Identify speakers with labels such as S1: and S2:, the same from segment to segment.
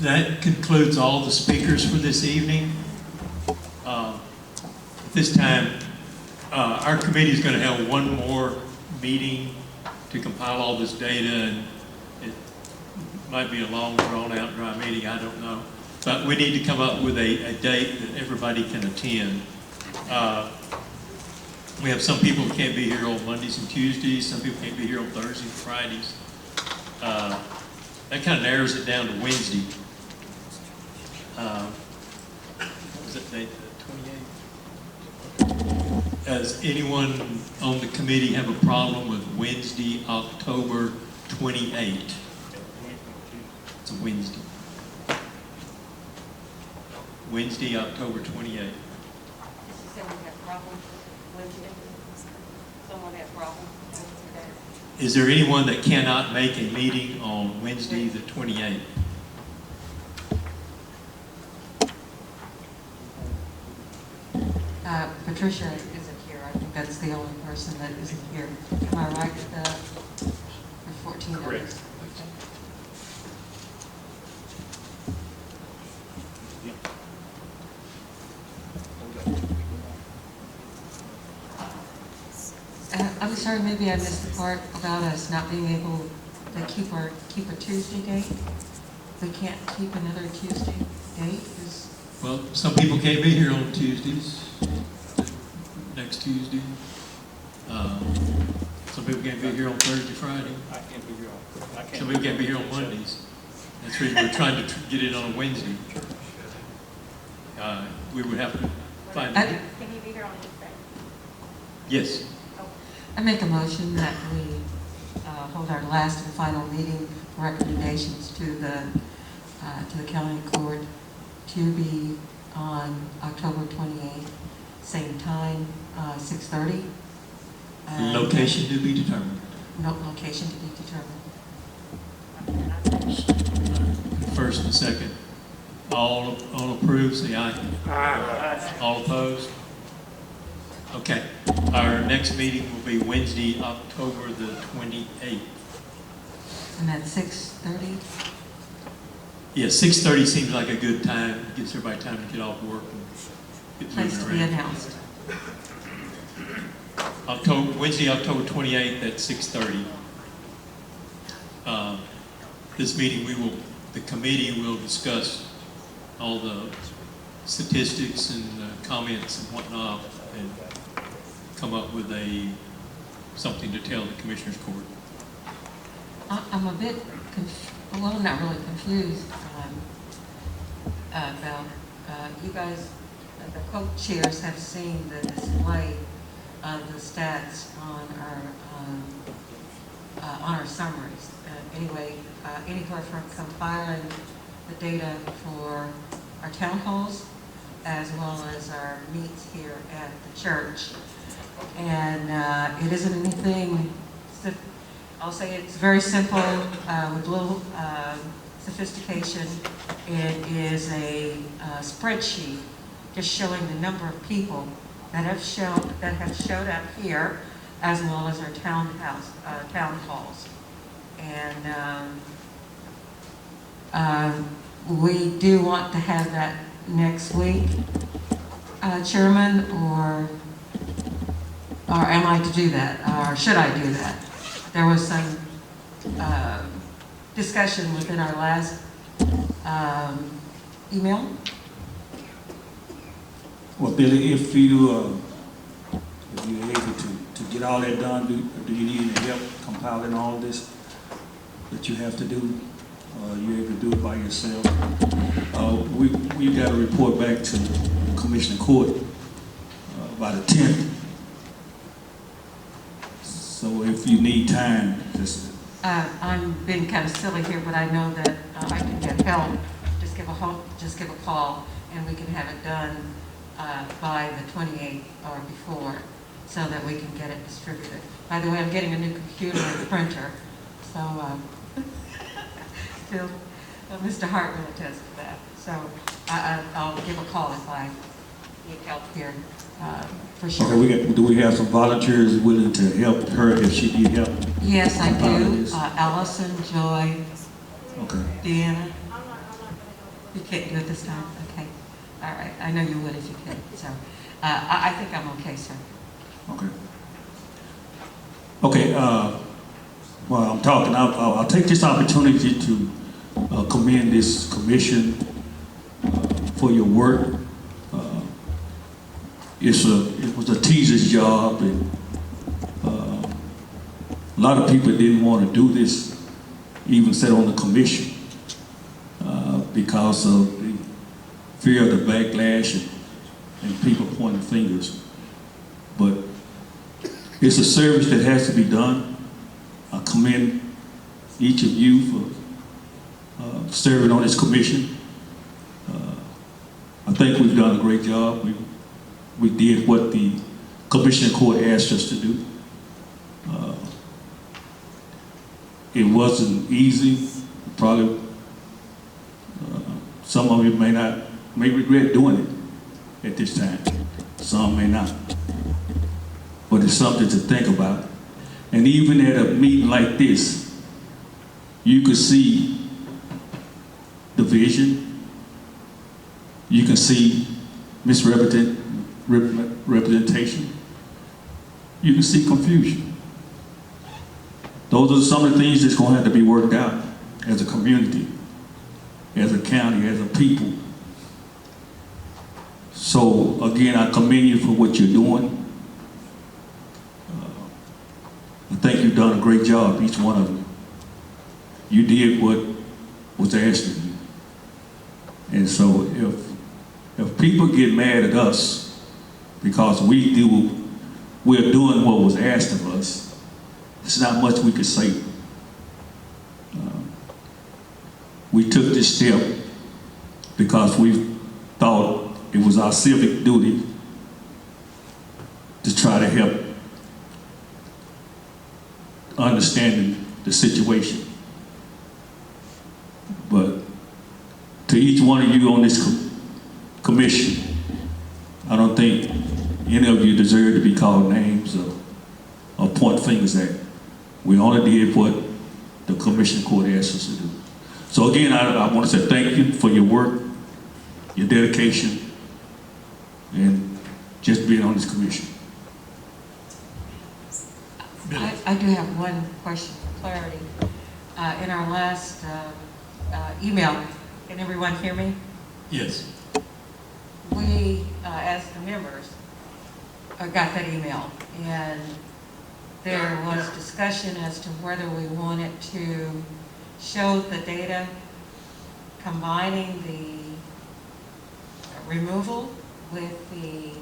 S1: That concludes all the speakers for this evening. At this time, our committee is going to have one more meeting to compile all this data, and it might be a long, drawn-out, dry meeting, I don't know. But we need to come up with a date that everybody can attend. We have some people who can't be here on Mondays and Tuesdays, some people can't be here on Thursdays and Fridays. That kind of narrows it down to Wednesday. What was that date, the 28th? Does anyone on the committee have a problem with Wednesday, October 28th? It's a Wednesday. Wednesday, October 28th.
S2: Someone has problems.
S1: Is there anyone that cannot make a meeting on Wednesday, the 28th?
S2: Patricia isn't here. I think that's the only person that isn't here. Am I right with that? For 14 days?
S1: Correct.
S2: I'm sorry, maybe I missed the part about us not being able to keep a Tuesday date. We can't keep another Tuesday date.
S1: Well, some people can't be here on Tuesdays, next Tuesday. Some people can't be here on Thursday, Friday.
S3: I can't be here on.
S1: Some people can't be here on Mondays. That's the reason we're trying to get it on a Wednesday. We would have to find.
S4: Can you be here on Tuesday?
S1: Yes.
S2: I make a motion that we hold our last and final meeting for recommendations to the county court to be on October 28th, same time, 6:30.
S1: Location to be determined.
S2: No location to be determined.
S1: First and second. All approved, say aye.
S3: Aye.
S1: All opposed? Okay. Our next meeting will be Wednesday, October the 28th.
S2: And that's 6:30.
S1: Yeah, 6:30 seems like a good time. Gives everybody time to get off work and get
S2: Place to
S1: moving
S2: be
S1: around.
S2: announced.
S1: Wednesday, October 28th at 6:30. This meeting, the committee will discuss all the statistics and comments and whatnot, and come up with something to tell the Commissioners Court.
S2: I'm a bit well, I'm not really confused about you guys. The co-chairs have seen the display of the stats on our summaries. Anyway, anywhere from compiling the data for our town halls as well as our meets here at the church. And it isn't anything, I'll say it's very simple with little sophistication. It is a spreadsheet just showing the number of people that have showed up here, as well as our town halls. And we do want to have that next week, Chairman, or am I to do that, or should I do that? There was some discussion within our last email.
S5: Well, Billy, if you're able to get all that done, do you need any help compiling all this that you have to do? You're able to do it by yourself. We got to report back to the Commissioner Court by the 10th. So if you need time, just...
S2: I'm being kind of silly here, but I know that I can get help. Just give a call, and we can have it done by the 28th or before, so that we can get it distributed. By the way, I'm getting a new computer and printer, so still, Mr. Hart will attest to that. So I'll give a call if I need help here, for sure.
S5: Okay, do we have some volunteers willing to help her if she need help?
S2: Yes, I do. Allison, Joy,
S5: Okay.
S2: Deanna. You can't do it this time? Okay. All right. I know you would if you could. So I think I'm okay, sir.
S5: Okay. Okay, while I'm talking, I'll take this opportunity to commend this commission for your work. It was a tedious job, and a lot of people didn't want to do this, even sit on the commission, because of the fear of the backlash and people pointing fingers. But it's a service that has to be done. I commend each of you for serving on this commission. I think we've done a great job. We did what the commission court asked us to do. It wasn't easy. Probably some of you may regret doing it at this time. Some may not. But it's something to think about. And even at a meeting like this, you could see division. You can see misrepresentation. You can see confusion. Those are some of the things that's going to have to be worked out as a community, as a county, as a people. So again, I commend you for what you're doing. I think you've done a great job, each one of you. You did what was asked of you. And so if people get mad at us because we're doing what was asked of us, there's not much we could say. We took this step because we thought it was our civic duty to try to help understanding the situation. But to each one of you on this commission, I don't think any of you deserve to be called names or point fingers at. We only did what the commission court asked us to do. So again, I want to say thank you for your work, your dedication, and just being on this commission.
S2: I do have one question for clarity. In our last email, can everyone hear me?
S1: Yes.
S2: We, as the members, got that email, and there was discussion as to whether we wanted to show the data combining the removal with the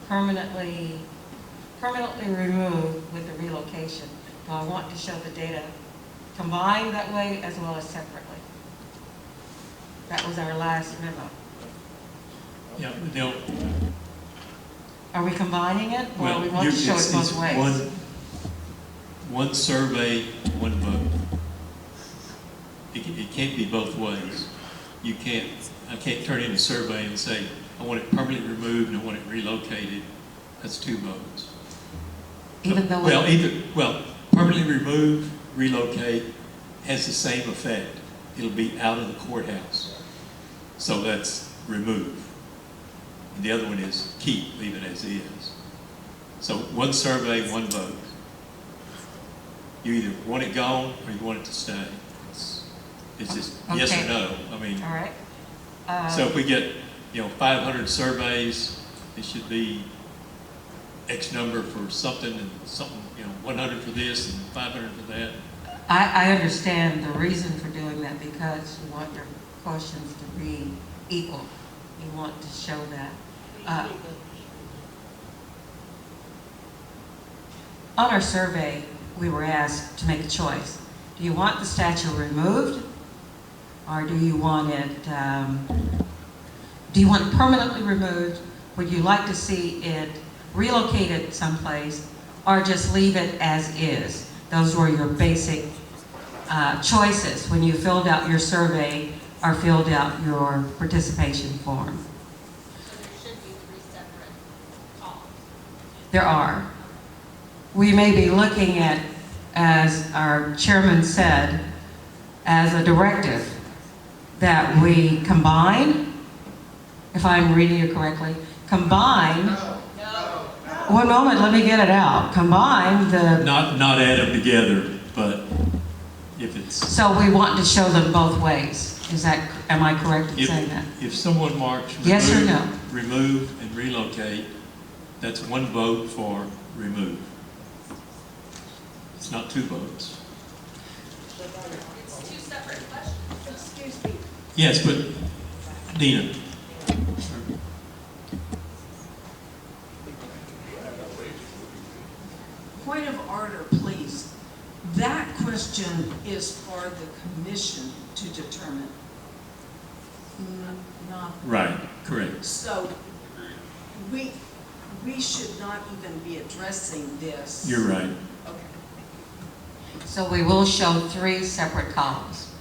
S2: permanently removed with the relocation. Do I want to show the data combined that way as well as separately? That was our last memo.
S1: Yeah,
S2: Are we combining it, or
S1: well,
S2: we want to show it both ways?
S1: One survey, one vote. It can't be both ways. I can't turn in a survey and say, I want it permanently removed and I want it relocated. That's two votes.
S2: Even though
S1: permanently remove, relocate has the same effect. It'll be out of the courthouse. So that's remove. And the other one is keep, leave it as is. So one survey, one vote. You either want it gone or you want it to stay. It's just yes or no. I mean,
S2: all right.
S1: so if we get 500 surveys, it should be X number for something and something, 100 for this and 500 for that.
S2: I understand the reason for doing that, because you want your questions to be equal. You want to show that. On our survey, we were asked to make a choice. Do you want the statue removed, or do you want it permanently removed? Would you like to see it relocated someplace, or just leave it as is? Those were your basic choices when you filled out your survey or filled out your participation form.
S4: So there should be 3 separate columns.
S2: There are. We may be looking at, as our chairman said, as a directive that we combine, if I'm reading you correctly, combine, one moment, let me get it out, combine the,
S1: Not add them together, but if it's,
S2: so we want to show them both ways. Is that, am I correct in saying that?
S1: if someone marks
S2: Yes or no?
S1: remove and relocate, that's one vote for remove. It's not two votes.
S4: It's two separate questions. Excuse me.
S1: Yes, but Dina.
S6: Point of order, please. That question is for the commission to determine, not.
S1: Right, correct.
S6: So we should not even be addressing this.
S1: You're right.
S6: Okay.
S2: So we will show 3 separate columns.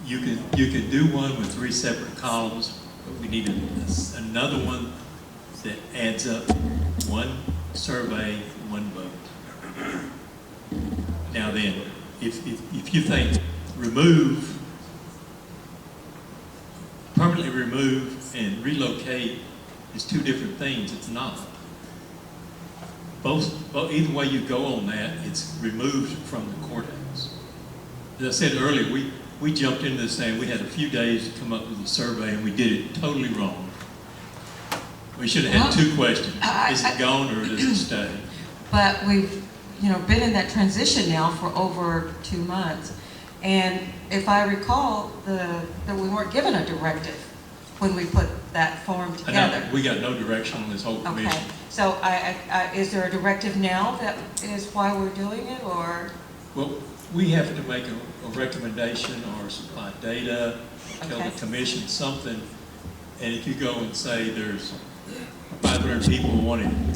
S1: You could do one with 3 separate columns, but we need another one that adds up one survey, one vote. Now then, if you think permanently remove and relocate is 2 different things, it's not. Either way you go on that, it's removed from the courthouse. As I said earlier, we jumped into this thing, we had a few days to come up with a survey and we did it totally wrong. We should have had 2 questions. Is it gone or does it stay?
S2: But we've, been in that transition now for over 2 months. And if I recall, that we weren't given a directive when we put that form together.
S1: We got no direction on this whole
S2: Okay,
S1: commission.
S2: so is there a directive now that is why we're doing it, or?
S1: Well, we have to make a recommendation or supply data, tell
S2: Okay.
S1: the commission something. And if you go and say there's 500 people wanting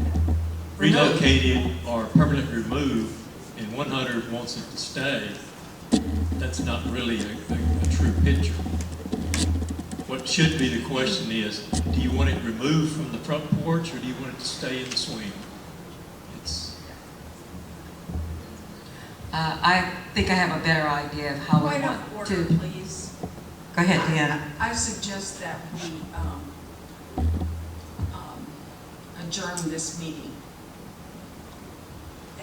S1: relocated or permanently removed and 100 wants it to stay, that's not really a true picture. What should be the question is, do you want it removed from the front porch or do you want it to stay in the swing?
S2: I think I have a better idea of how we
S6: Point
S2: want
S6: of
S2: to.
S6: order, please.
S2: Go ahead, Deanna.
S6: I suggest that we adjourn this meeting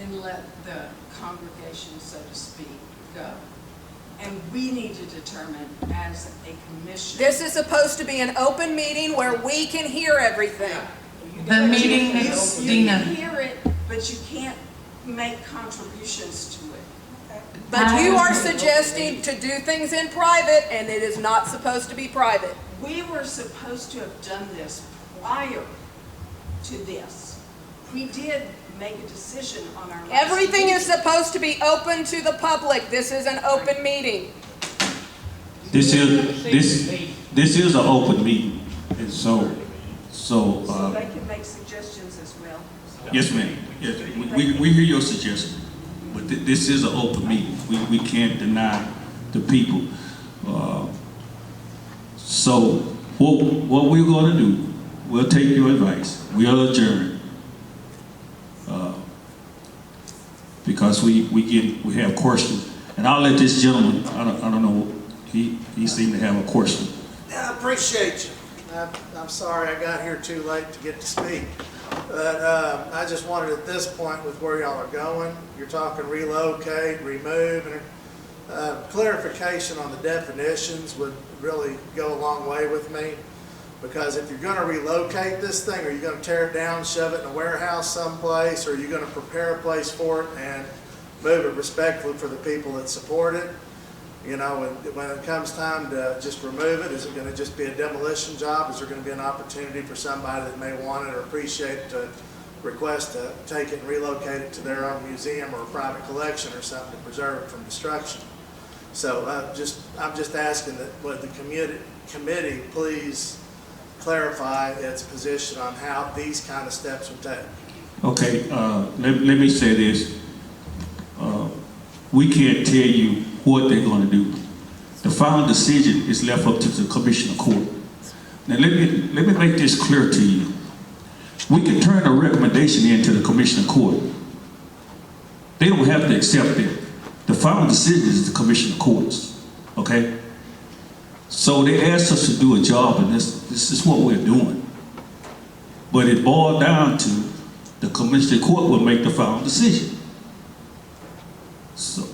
S6: and let the congregation, so to speak, go. And we need to determine as a commission.
S7: This is supposed to be an open meeting where we can hear everything.
S2: The meeting
S6: You
S2: is,
S6: can
S2: Dina.
S6: hear it, but you can't make contributions to it.
S7: But you are suggesting to do things in private, and it is not supposed to be private.
S6: We were supposed to have done this prior to this. We did make a decision on our last
S7: Everything is
S6: meeting.
S7: supposed to be open to the public. This is an open meeting.
S5: This is an open meeting, and so,
S6: So they can make suggestions as well.
S5: yes, ma'am. Yes, we hear your suggestion, but this is an open meeting. We can't deny the people. So what we're going to do, we'll take your advice. We'll adjourn. Because we have questions, and I'll let this gentleman. I don't know. He seemed to have a question.
S8: Yeah, I appreciate you. I'm sorry I got here too late to get to speak. But I just wanted at this point with where y'all are going, you're talking relocate, remove, and clarification on the definitions would really go a long way with me. Because if you're going to relocate this thing, are you going to tear it down, shove it in a warehouse someplace, or are you going to prepare a place for it and move it respectfully for the people that support it? You know, when it comes time to just remove it, is it going to just be a demolition job? Is there going to be an opportunity for somebody that may want it or appreciate it to request to take it and relocate it to their own museum or a private collection or something to preserve it from destruction? So I'm just asking that would the committee please clarify its position on how these kind of steps would take.
S5: Okay, let me say this. We can't tell you what they're going to do. The final decision is left up to the commissioner court. Now let me make this clear to you. We can turn a recommendation into the commissioner court. They don't have to accept it. The final decision is the commission of courts, okay? So they asked us to do a job, and this is what we're doing. But it boiled down to the commission of court will make the final decision. So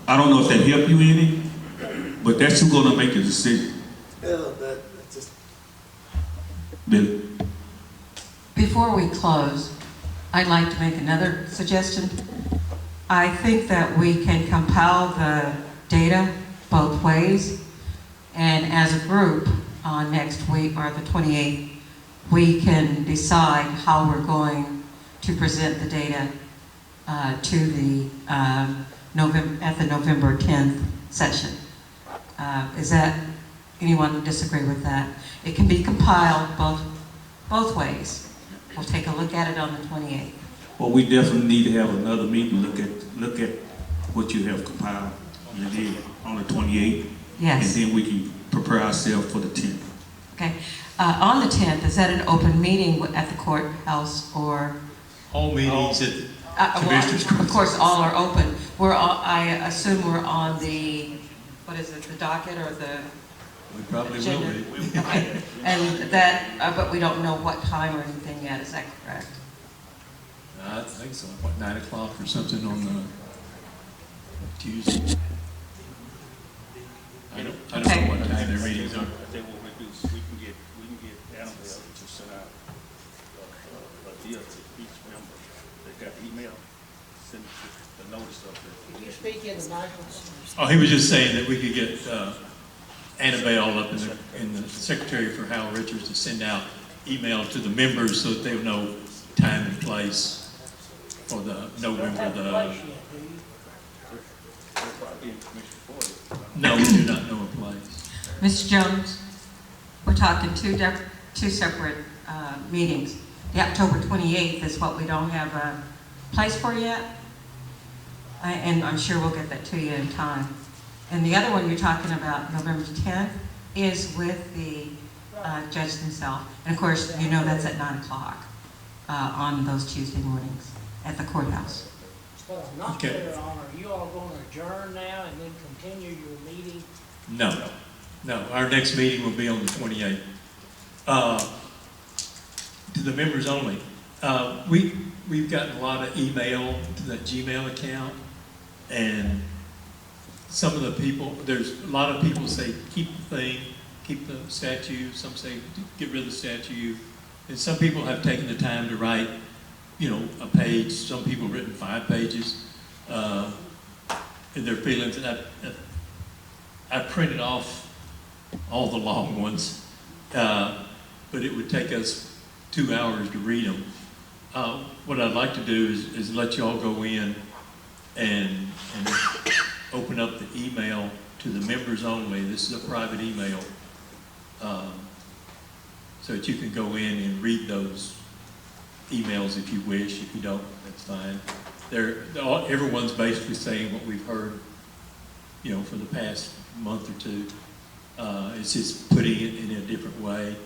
S5: I don't know if that helped you any, but that's who's gonna make the decision.
S8: Yeah, that, just,
S5: Bill?
S2: Before we close, I'd like to make another suggestion. I think that we can compile the data both ways, and as a group, next week or the 28th, we can decide how we're going to present the data to the November 10th session. Is that, anyone disagree with that? It can be compiled both ways. We'll take a look at it on the 28th.
S5: Well, we definitely need to have another meeting, look at what you have compiled and then on the 28th.
S2: Yes.
S5: And then we can prepare ourselves for the 10th.
S2: Okay. On the 10th, is that an open meeting at the courthouse or?
S1: All meetings at
S2: Well,
S1: Commissioners'
S2: of course, all are open. I assume we're on the, what is it, the docket or the
S1: We probably will
S2: agenda?
S1: be.
S2: Okay. And that, but we don't know what time or anything yet, is that correct?
S1: I think so, what, 9 o'clock or something on the Tuesday? I don't know
S2: Okay.
S1: what time their meetings are.
S3: I think what we do is we can get Annabelle to send out a deal to each member. They got email, send the notice of it.
S9: Can you speak in the microphone?
S1: Oh, he was just saying that we could get Annabelle up in the secretary for Hal Richards to send out email to the members so that they know time and place for the November the.
S3: They'll probably be in commission for it.
S1: No, we do not know a place.
S2: Mr. Jones, we're talking two separate meetings. The October 28th is what we don't have a place for yet. And I'm sure we'll get that to you in time. And the other one you're talking about, November 10th, is with the judge himself. And of course, you know that's at 9 o'clock on those Tuesday mornings at the courthouse.
S9: What I'm not
S1: Okay.
S9: clear on, are you all going to adjourn now and then continue your meeting?
S1: No, our next meeting will be on the 28th. To the members only, we've gotten a lot of email to that Gmail account, and some of the people, there's a lot of people say, keep the thing, keep the statue, some say, get rid of the statue, and some people have taken the time to write, a page, some people written 5 pages, in their feelings, and I printed off all the long ones, but it would take us 2 hours to read them. What I'd like to do is let you all go in and open up the email to the members only. This is a private email, so that you can go in and read those emails if you wish. If you don't, that's fine. Everyone's basically saying what we've heard, for the past month or two. It's just putting it in a different way.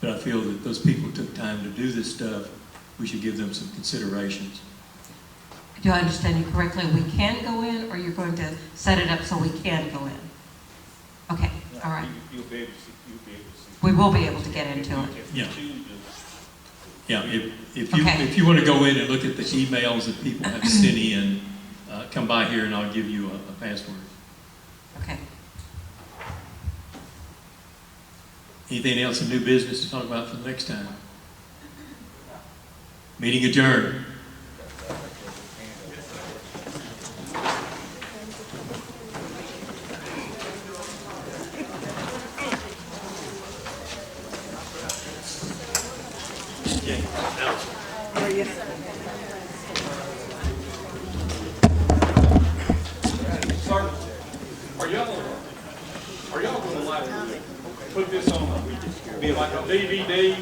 S1: But I feel that those people took time to do this stuff. We should give them some considerations.
S2: Do I understand you correctly? We can go in, or you're going to set it up so we can go in? Okay, all right.
S3: You'll be able to see.
S2: We will be able to get into it.
S1: Yeah. Yeah, if
S2: Okay.
S1: you want to go in and look at the emails that people have sent in, come by here and I'll give you a password.
S2: Okay.
S1: Anything else in new business to talk about for the next time? Meeting adjourned.
S3: Are y'all gonna like put this on, be like a DVD